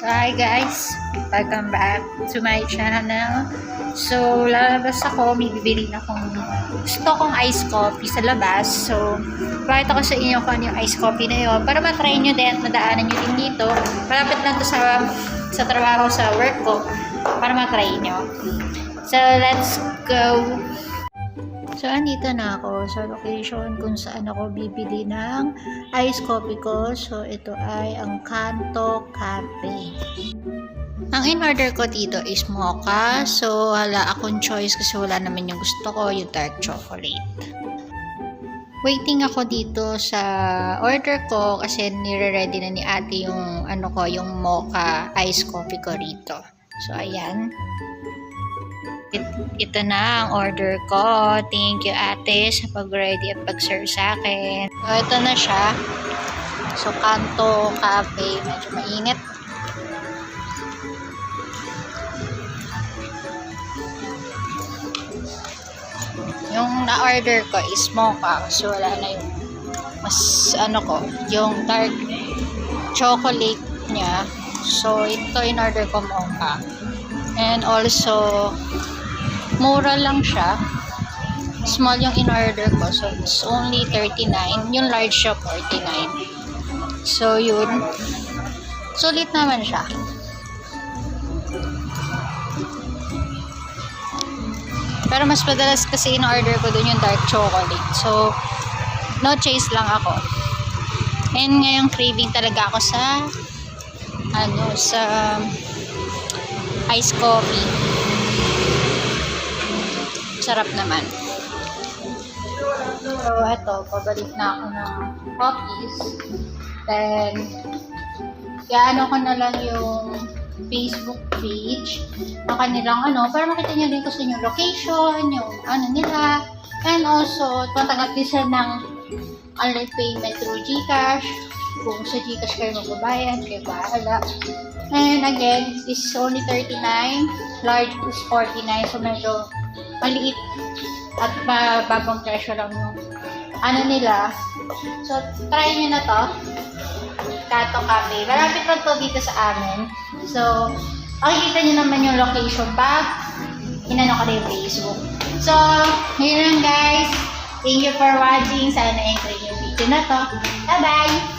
Hi guys! Welcome back to my channel. So, lalabas ako. May bibili na akong gusto kong iced coffee sa labas. So, pakita ko sa inyo kung ano yung iced coffee na yun. Para matry nyo din at madaanan nyo din dito. Malapit lang to sa trabaho sa work ko. Para matry nyo. So, let's go! So, andito na ako sa location kung saan ako bibili ng iced coffee ko. So, ito ay ang Kanto Cafe. Ang in-order ko dito is mocha. So, wala akong choice kasi wala naman yung gusto ko, yung dark chocolate. Waiting ako dito sa order ko kasi nire-ready na ni ate yung, yung mocha iced coffee ko rito. So, ayan. Ito na ang order ko. Thank you ate sa pag-ready at pag-serve sa akin. So, ito na siya. So, Kanto Cafe. Medyo mainit. Yung na-order ko is mocha. So, wala na yung yung dark chocolate niya. So, ito in-order ko mocha. And also, mura lang siya. Small yung in-order ko. So, it's only 39. Yung large siya, 49. So, yun. Sulit naman siya. Pero mas madalas kasi in-order ko dun yung dark chocolate. So, no chase lang ako. And ngayong craving talaga ako sa iced coffee. Sarap naman. So, eto, pabalik na ako ng coffees. Then, ko na lang yung Facebook page ng kanilang para makita nyo din kasi yung location, yung nila. And also, tatanggap din sila ng online payment through GCash. Kung sa GCash kayo magbabayad, kayo bahala. And again, this is only 39. Large is 49. So, medyo maliit at mababang presyo lang yung nila. So, try nyo na to. Kanto Cafe. Malapit lang to dito sa amin. So, makikita nyo naman yung location pag ko na yung Facebook. So, yun lang guys. Thank you for watching. Sana na-enjoy yung video na to. Bye-bye!